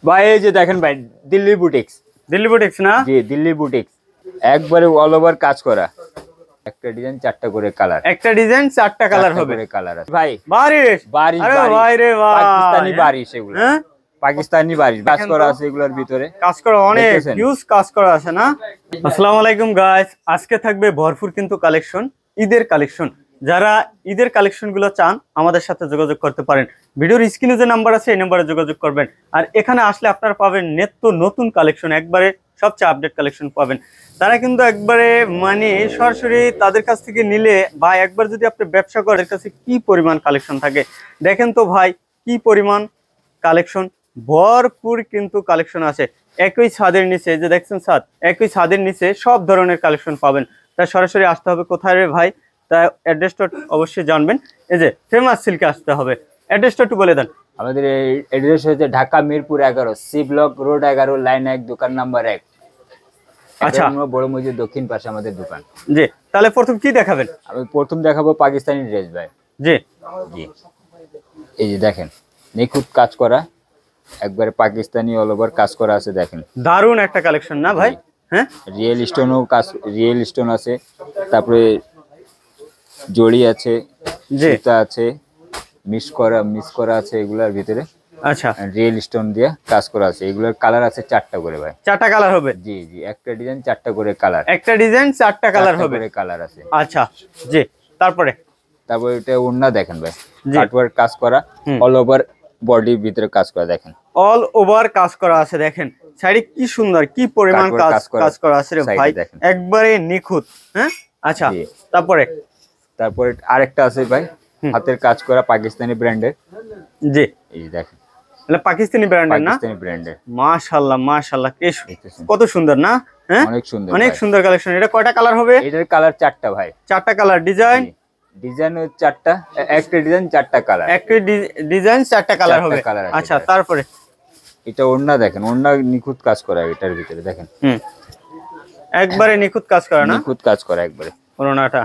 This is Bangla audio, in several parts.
ভাই এই যে দেখেন ভাই, দিল্লি বুটিক্স। দিল্লি বুটিক্স না? জি, দিল্লি বুটিক্স, একবারে অল ওভার কাজ করা। একটা ডিজাইন চারটা করে কালার, একটা ডিজাইন চারটা কালার হবে। কালার আছে ভাই। বারিশ বারিশ, আরে ভাই রে ভাই, পাকিস্তানি বারিশ এগুলো। হ্যাঁ পাকিস্তানি বারিশ কাজ করা আছে এগুলোর ভিতরে। কাজ করা অনেক হিউজ কাজ করা আছে না? আসসালামু আলাইকুম গাইস, আজকে থাকবে ভরপুর কিন্তু কালেকশন, ঈদের কালেকশন। যারা ঈদের কালেকশন গুলো চান আমাদের সাথে যোগাযোগ করতে পারেন। ভিডিওর স্ক্রিনে যে নাম্বার আছে এই নাম্বারে যোগাযোগ করবেন। আর এখানে আসলে আপনারা পাবেন নিত্য নতুন কালেকশন, একবারে সবচেয়ে আপডেট কালেকশন পাবেন। তারা কিন্তু একবারে মানে সরাসরি তাদের কাছ থেকে নিলে ভাই, একবার যদি আপনি ব্যবসা করেন কাছে কি পরিমাণ কালেকশন থাকে দেখেন তো ভাই, কি পরিমাণ কালেকশন, ভরপুর কিন্তু কালেকশন আছে একই ছাদের নিচে। যে দেখছেন ছাদ, একই ছাদের নিচে সব ধরনের কালেকশন পাবেন। তাই সরাসরি আসতে হবে। কোথায় রে ভাই? তা অ্যাড্রেসটা অবশ্যই জানবেন। এই যে ফেমাস সিল্কে আসতে হবে। অ্যাড্রেসটা একটু বলে দেন। আমাদের এড্রেস হচ্ছে Dhaka Mirpur 11, C block road 11, line 1, দোকান নাম্বার 1। আচ্ছা, বড় মসজিদ দক্ষিণ পাশে আমাদের দোকান। জি, তাহলে প্রথম কি দেখাবেন? আমি প্রথম দেখাবো পাকিস্তানি ড্রেস ভাই। জি জি, এই যে দেখেন, নিখুঁত কাজ করা, একবারে পাকিস্তানি অল ওভার কাজ করা আছে। দেখেন দারুণ একটা কালেকশন না ভাই? হ্যাঁ, রিয়েল স্টোনও কাজ, রিয়েল স্টোন আছে, তারপরে জড়ি আছে, জুতা আছে, মিস করা আছে এগুলার ভিতরে। আচ্ছা, রিয়েল স্টোন দিয়ে কাজ করা আছে। এগুলোর কালার আছে চারটা করে ভাই। চারটা কালার হবে? জি জি, একটা ডিজাইন চারটা করে কালার, একটা ডিজাইন চারটা কালার হবে। কালার আছে। আচ্ছা জি, তারপরে এটা ওড়না দেখেন ভাই, কাটওয়ার্ক কাজ করা, অল ওভার বডির ভিতরে কাজ করা। দেখেন অল ওভার কাজ করা আছে। দেখেন সাইডে কি সুন্দর, কি পরিমাণ কাজ করা আছে রে ভাই, একবারে নিখুঁত। হ্যাঁ আচ্ছা, তারপরে আরেকটা আছে ভাই, হাতের কাজ করা পাকিস্তানি ব্র্যান্ডের। জি, এই দেখেন, এটা পাকিস্তানি ব্র্যান্ডের না? পাকিস্তানি ব্র্যান্ডের। মাশাআল্লাহ মাশাআল্লাহ, কত সুন্দর না? হ্যাঁ, অনেক সুন্দর কালেকশন। এটা কয়টা কালার হবে? এটার কালার চারটা ভাই। চারটা কালার। ডিজাইন চারটা, একটা ডিজাইন চারটা কালার, একটা ডিজাইন চারটা কালার হবে। আচ্ছা, তারপরে এটা ওড়না দেখেন, ওড়না নিখুঁত কাজ করা এটার ভিতরে। দেখেন একবারে নিখুঁত কাজ করা না? নিখুঁত কাজ করা একবারে। ওড়নাটা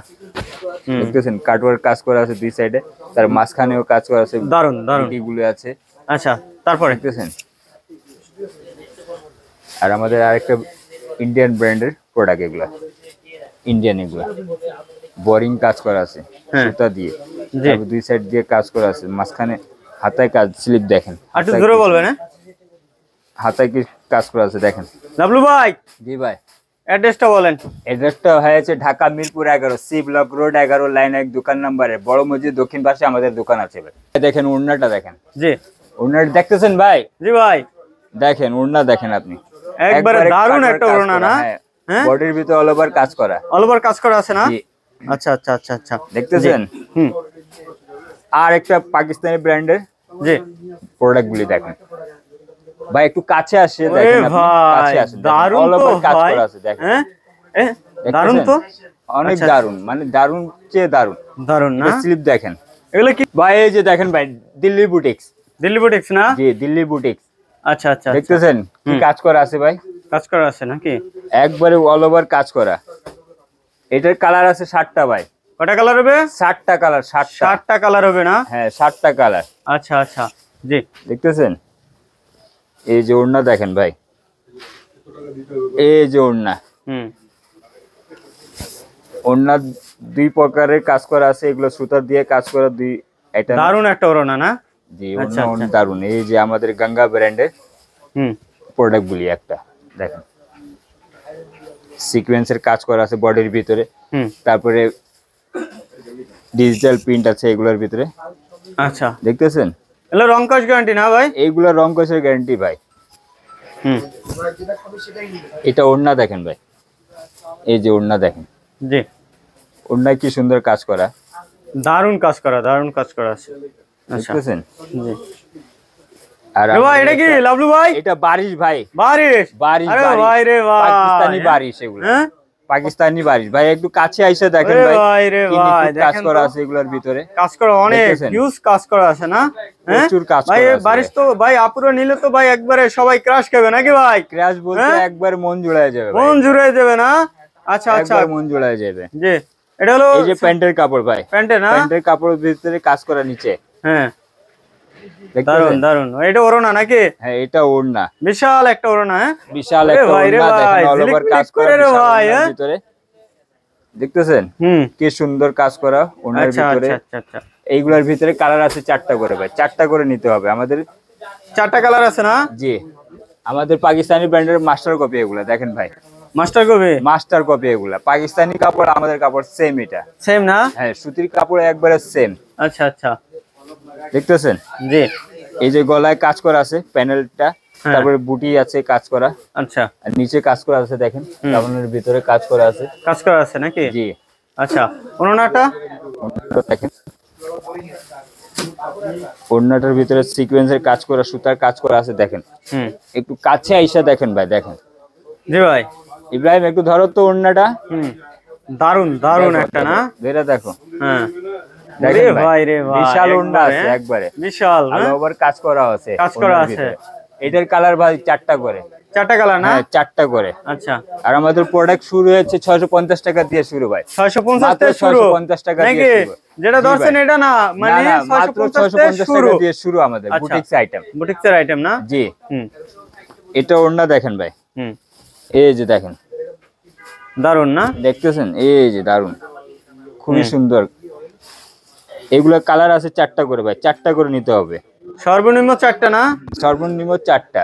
দেখতেছেন কাটওয়ার্ক কাজ করা আছে দুই সাইডে, তার মাঝখানেও কাজ করা আছে, দারুন দারুন এগুলো আছে। আচ্ছা, তারপরে দেখতেছেন। আর আমাদের আরেকটা ইন্ডিয়ান ব্র্যান্ডের প্রোডাক্ট, এগুলা ইন্ডিয়ান, এগুলা বোরিং কাজ করা আছে সুতা দিয়ে, দুই সাইড দিয়ে কাজ করা আছে, মাঝখানে হাতায় কাজ, স্লিপ দেখেন। একটু জোরে বলবেন। হ্যাঁ, হাতায় কি কাজ করা আছে দেখেন। লাবলু ভাই, জি ভাই, অ্যাড্রেসটা বলেন। অ্যাড্রেসটা হয়েছে Dhaka Mirpur 11, C block road 11, line 1, দোকান নাম্বারে, বড় মসজিদ দক্ষিণ পাশে আমাদের দোকান আছে ভাই। দেখেন ওড়নাটা দেখেন। জি, ওড়নাটা দেখতেছেন ভাই? জি ভাই, দেখেন ওড়না দেখেন আপনি, একবারে দারুণ একটা ওড়না না? হ্যাঁ, বডির ভিতরে অল ওভার কাজ করা, অল ওভার কাজ করা আছে না? আচ্ছা আচ্ছা আচ্ছা আচ্ছা, দেখতেছেন। আর একটা পাকিস্তানি ব্র্যান্ডের জি প্রোডাক্টগুলি দেখেন ভাই, একটু কাছে আসে দেখেন আপনি, কাছে আসেন। দারুণ অল ওভার কাজ ভাই, করা আছে দেখেন। হ্যাঁ দারুণ তো, অনেক দারুণ, মানে দারুণ চেয়ে দারুণ। দারুণ না? স্লিপ দেখেন। এগুলো কি ভাই? এই যে দেখেন ভাই, দিল্লি বুটিক্স। দিল্লি বুটিক্স না? জি, দিল্লি বুটিক্স। আচ্ছা আচ্ছা, দেখতেছেন কি কাজ করা আছে ভাই? কাজ করা আছে নাকি? একবারে অল ওভার কাজ করা। এটার কালার আছে 7টা ভাই। কয়টা কালার হবে? 7টা কালার। 7টা কালার হবে না? হ্যাঁ, 7টা কালার। আচ্ছা আচ্ছা, জি, দেখতেছেন। এই যে ওড়না দেখেন ভাই, এই যে ওড়না, ওড়না দুই প্রকারের কাজ করা আছে। এগুলো সুতা দিয়ে কাজ করা, দুই এটা দারুণ একটা ওড়না না? জি, ওড়না দারুণ। এই যে আমাদের গঙ্গা ব্র্যান্ডের প্রোডাক্ট গুলি একটা দেখেন, সিকোয়েন্সের কাজ করা আছে বডির ভিতরে, তারপরে ডিজিটাল প্রিন্ট আছে এগুলোর ভিতরে। আচ্ছা, দেখতেছেন। এগুলো রং কস গ্যারান্টি না ভাই? এইগুলো রং কসের গ্যারান্টি ভাই। এটা ওড়না দেখেন ভাই, এই যে ওড়না দেখেন। জি, ওড়নায় কি সুন্দর কাজ করা, দারুণ কাজ করা, দারুণ কাজ করা আছে। দেখতেছেন। জি, আর ভাই এটা কি লাবলু ভাই? এটা বারিশ ভাই। বারিশ? বারিশ, আরে ভাই রে ভাই, পাকিস্তানি বারিশ এগুলো। হ্যাঁ, পাকিস্তানি বারিশ ভাই। একটু কাছে আইসা দেখেন ভাই, ভাই রে ভাই, কাজ করা আছে এগুলোর ভিতরে। কাজ করা অনেক হিউজ কাজ করা আছে না? প্রচুর কাজ করা ভাই। আছে বারিশ তো ভাই আপুরো নিলে তো ভাই একবারে সবাই ক্রাশ খাবে নাকি ভাই? ক্রাশ বলতে একবার মন জুড়ায় যাবে ভাই। মন জুড়ে যাবে না? আচ্ছা আচ্ছা, একবার মন জুড়ায় যাবে। জি, এটা হলো এই যে প্যান্টের কাপড় ভাই, প্যান্টের না? প্যান্টের কাপড়ের ভিতরে কাজ করা নিচে। হ্যাঁ, দারুন দারুন, এটা ওড়না নাকি? হ্যাঁ এটা ওড়না, বিশাল একটা ওড়না। হ্যাঁ বিশাল আরে একটা ভাই রে ওড়না দেখেন, ভাই, অল ওভার ঝিলিক কাজ করে করা রে বিশাল ভাই, ওড়নার হ্যাঁ? ভিতরে দেখতেছেন কি সুন্দর কাজ করা ওড়নার আচ্ছা ভিতরে। আচ্ছা আচ্ছা আচ্ছা, এইগুলার ভিতরে কালার আছে 4টা করে ভাই, 4টা করে নিতে হবে আমাদের। 4টা কালার আছে না? জি, আমাদের পাকিস্তানি ব্র্যান্ডের মাস্টার কপি এগুলা, দেখেন ভাই মাস্টার কপি, মাস্টার কপি এগুলা। পাকিস্তানি কাপড় আমাদের কাপড় সেম, এটা সেম না? হ্যাঁ সুতির কাপড় একবারে সেম। আচ্ছা আচ্ছা, দেখতেছেন জি। এই যে গলায় কাজ করা আছে প্যানেলটা, হ্যাঁ। তারপরে বুটি আছে কাজ করা, আচ্ছা, আর নিচে কাজ করা আছে দেখেন, কাপড়ের ভিতরে কাজ করা আছে। কাজ করা আছে নাকি? জি, আচ্ছা, ওড়নাটা ওড়নাটা দেখেন, ওড়নাটার ভিতরে সিকোয়েন্সের কাজ করা, সুতার কাজ করা আছে দেখেন। একটু কাছে আইসা দেখেন ভাই, দেখেন। জি ভাই, ইব্রাহিম একটু ধরো তো ওড়নাটা। দারুন দারুন একটা না? এটা দেখো, হ্যাঁ দেখেন রে ভাই রে ভাই, বিশাল ওড়না একবারে, আছে একবারে বিশাল অল ওভার কাজ করা আছে, কাজ করা ওড়নার আছে। ভিতরে। এটার কালার ভাই 4টা করে। 4টা কালার না? হ্যাঁ 4টা করে। আচ্ছা, আর আমাদের প্রোডাক্ট শুরু হয়েছে 650 টাকা দিয়ে শুরু ভাই, 650 মাত্র থেকে শুরু 650 টাকা দিয়ে নাকি? শুরু। যেটা জি ধরছেন ভাই। এটা না, মানে না, না, মাত্র 650 থেকে 650 শুরু। টাকা দিয়ে শুরু আমাদের আচ্ছা। Boutiques item. বুটিক্সের আইটেম না? জি, হুম এটা ওড়না দেখেন ভাই, হুম, এই যে দেখেন, দারুন না? দেখতেছেন এই যে দারুন, খুবই সুন্দর। এগুলা কালার আছে 4টা করে ভাই, 4টা করে নিতে হবে, সর্বনিম্ন 4টা না? সর্বনিম্ন 4টা।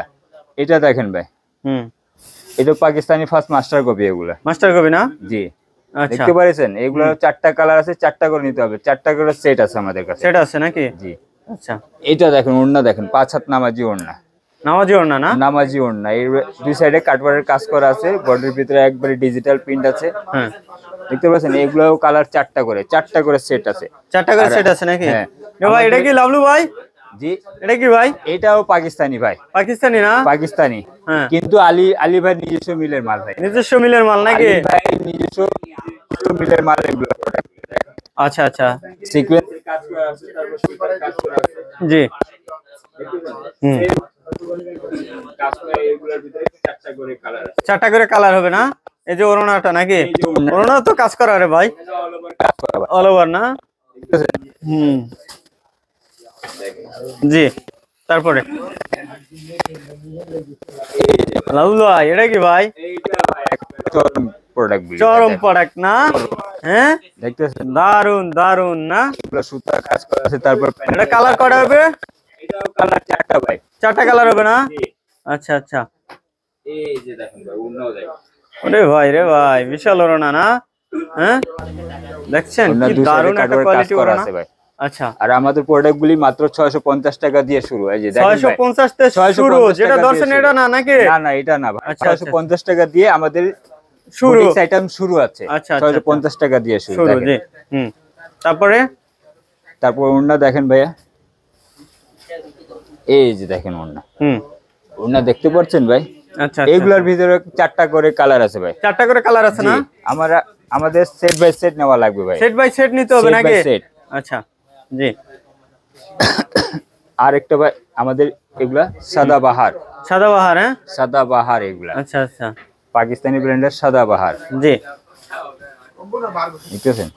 এটা দেখেন ভাই, হুম, এটা পাকিস্তানি ফার্স্ট মাস্টার কপি এগুলা। মাস্টার কপি না? জি, আচ্ছা, দেখতে পারেছেন এগুলো 4টা কালার আছে, 4টা করে নিতে হবে, 4টা করে সেট আছে আমাদের কাছে। সেটা আছে নাকি? জি, আচ্ছা, এটা দেখেন ওড়না দেখেন, 5 হাত নামাজি ওড়না, নামাজি ওড়না না? নামাজি ওড়না। এর দুই সাইডে কাটওয়ার্কের কাজ করা আছে, বডির ভিতরে একবারে ডিজিটাল প্রিন্ট আছে। হ্যাঁ, দেখতে পাচ্ছেন এগুলোও কালার 4টা করে, 4টা করে সেট আছে। 4টা করে আর- সেট আছে নাকি? হ্যাঁ। এ ভাই, এটা কি লাভলু ভাই? জি, এটা কি ভাই? এটাও পাকিস্তানি ভাই, পাকিস্তানি না? পাকিস্তানি, হ্যাঁ, কিন্তু আলী ভাই নিজস্ব মিলের মাল ভাই, নিজস্ব মিলের মাল নাকি? আলী ভাই নিজস্ব মিলের মাল এগুলো। আচ্ছা আচ্ছা, সিকোয়েন্স কাজ করা আছে, তারপর সুতার কাজ করা আছে। জি। হুম, কাজ করা এগুলোর ভিতরে 4টা করে কালার আছে। 4টা করে কালার হবে না? এই যে ওড়নাটা নাকি? এই যে ওড়না। ওড়না তো কাজ করা রে ভাই, এটা অল ওভার কাজ করা ভাই। অল ওভার না? হুম, জি। তারপরে লাভলু ভাই, এটা কি ভাই? এইটা ভাই একবারে চরম প্রোডাক্ট বিল। চরম প্রোডাক্ট না? হ্যাঁ, দেখতেছেন দারুন দারুন না? এগুলো সুতার কাজ করা আছে, তারপর এটা কালার কটা হবে? এটাও কালার 4টা ভাই। 4টা কালার হবে না? জি, আচ্ছা আচ্ছা, এই যে দেখেন ভাই, ওড়নাও দেখেন, ওরে ভাই রে ভাই, বিশাল ওড়না না? হ্যাঁ, দেখছেন ওড়নার কি দুই সাইডে দারুন একটা কাটওয়ার্ক কাজ কোয়ালিটি করা ওড়না। আছে ভাই। আচ্ছা, আর আমাদের প্রোডাক্টগুলি মাত্র 650 টাকা দিয়ে শুরু, এই যে দেখেন ভাই, 650 থেকে 650 শুরু, যেটা টাকা ধরছেন দিয়ে এটা শুরু। না নাকি? না না এটা না ভাই, আচ্ছা, 650 টাকা দিয়ে আমাদের শুরু, বুটিক্স আইটেম শুরু আছে। আচ্ছা, আচ্ছা, 650 টাকা দিয়ে শুরু শুরু, দেখেন। জি। হুম, তারপরে তারপর ওড়না দেখেন ভাইয়া, এই যে দেখেন ওড়না, হুম, ওড়না দেখতে পাচ্ছেন ভাই, আচ্ছা, এগুলোর ভিতরে 4টা করে কালার আছে ভাই। 4টা করে কালার আছে না? জি, আমাদের সেট বাই সেট নেওয়া লাগবে ভাই, সেট বাই সেট নিতে হবে Set by নাকি? set। আচ্ছা, জি। আর একটা ভাই আমাদের এগুলা সাদাবাহার, সাদাবাহার, হ্যাঁ? সাদাবাহার এগুলা আচ্ছা আচ্ছা, পাকিস্তানি ব্র্যান্ডের সাদাবাহার, জি। বুঝতেছেন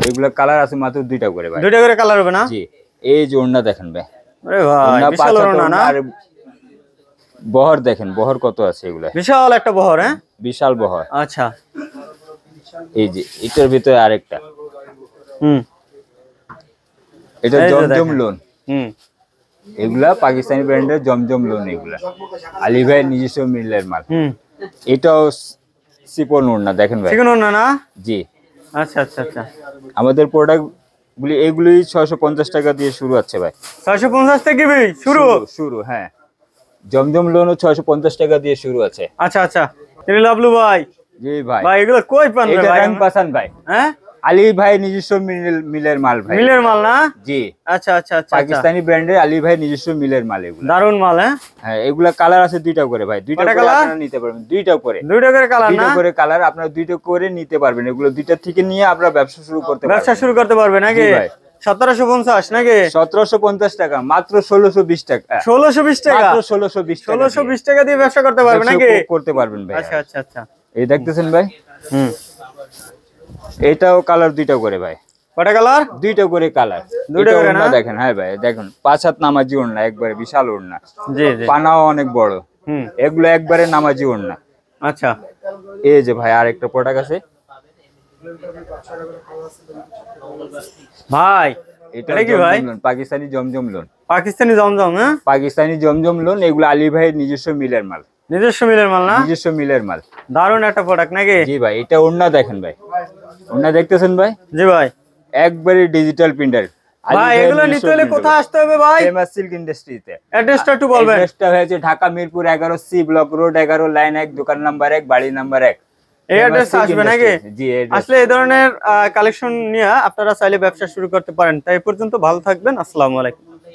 এগুলা কালার আছে মাত্র 2টা করে ভাই। 2টা করে কালার হবে না? জি, এই যে ওড়না দেখেন ভাই, আরে ভাই, ওড়না বিশাল 5 হাত ওড়না ওড়না, না? আর বহর দেখেন, বহর কত আছে এগুলা, বিশাল একটা বহর, হ্যাঁ? বিশাল বহর। আচ্ছা, এই যে এটার ভিতরে আরেকটা, হুম, এটা এই যে জমজম দেখেন। লোন, হুম, এগুলা পাকিস্তানি ব্র্যান্ডের জমজম লোন, এগুলা আলী ভাইয়ের নিজস্ব মিলের মাল। হুম, এটাও সিপন ওড়না দেখেন ভাই। চিকন ওড়না না? জি, আচ্ছা আচ্ছা আচ্ছা, আমাদের প্রোডাক্ট গুলি এগুলোই 650 টাকা দিয়ে শুরু আছে ভাই। 650 থেকে কি শুরু? শুরু হ্যাঁ, জমজম লোনও 650 টাকা দিয়ে শুরু আছে। আচ্ছা আচ্ছা, লাভলু ভাই, জি ভাই, ভাই এগুলো কই পান রে এটা ভাই? রং পাসান ভাই, হ্যাঁ, আলী ভাই নিজস্ব মিলের মাল ভাই। মিলের মাল না? জি, আচ্ছা আচ্ছা আচ্ছা, পাকিস্তানি ব্র্যান্ডের আলী ভাই নিজস্ব মিলের মাল এগুলো। দারুন মাল, হ্যাঁ? হ্যাঁ, এগুলা কালার আছে 2টা করে ভাই, 2টা কয়টা করে colour? আপনারা নিতে পারবেন, 2টা করে, 2টা করে কালার না? 2টা করে কালার আপনারা 2টা করে নিতে পারবেন। এগুলো 2টা থেকে নিয়ে আপনারা ব্যবসা শুরু করতে পারবেন। ব্যবসা শুরু করতে পারবে নাকি? জি ভাই। 1750 নাকি? 1750 টাকা, মাত্র 1620 টাকা, 1620 টাকা? মাত্র 1620 টাকা, 1620 টাকা দিয়ে ব্যবসা করতে পারবে নাকি? করতে পারবেন ভাই। আচ্ছা আচ্ছা আচ্ছা, এই দেখতেছেন ভাই, হুম, এটাও কালার 2টা করে ভাই, কটা কালার? দুইটা করে কালার। দুইটা করে না? দেখেন, হ্যাঁ ভাই দেখুন 5 হাত নামাজি ওড়না, একবারে বিশাল ওড়না, জি জি। পানাও অনেক বড়। এগুলো একবারে নামাজি ওড়না। আচ্ছা, এই যে ভাই আরেকটা প্রোডাক্ট আছে ভাই, এটা কি ভাই? পাকিস্তানি জমজম লোন। পাকিস্তানি জমজম, হ্যাঁ পাকিস্তানি জমজম লোন, এগুলো আলী ভাইয়ের নিজস্ব মিলের মাল। নিজস্ব মিলের মাল না? নিজস্ব মিলের মাল। দারুণ একটা প্রোডাক্ট নাকি? জি ভাই, এটা ওড়না দেখেন ভাই, ওড়না দেখতেছেন ভাই? জি ভাই। একবারে ডিজিটাল প্রিন্টার। ভাই এগুলো নিতে হলে কোথায় আসতে হবে ভাই? ফেমাস সিল্ক ইন্ডাস্ট্রিতে। অ্যাড্রেসটা একটু বলবেন। অ্যাড্রেসটা হয়েছে Dhaka Mirpur 11 C block road 11 line 1 দোকান নাম্বার 1 বাড়ি নাম্বার 1। এই অ্যাড্রেসে আসবে নাকি? জি, আসলে এই ধরনের কালেকশন নিয়ে আপনারা চাইলে ব্যবসা শুরু করতে পারেন। তাই পর্যন্ত ভালো থাকবেন, আসসালামু আলাইকুম।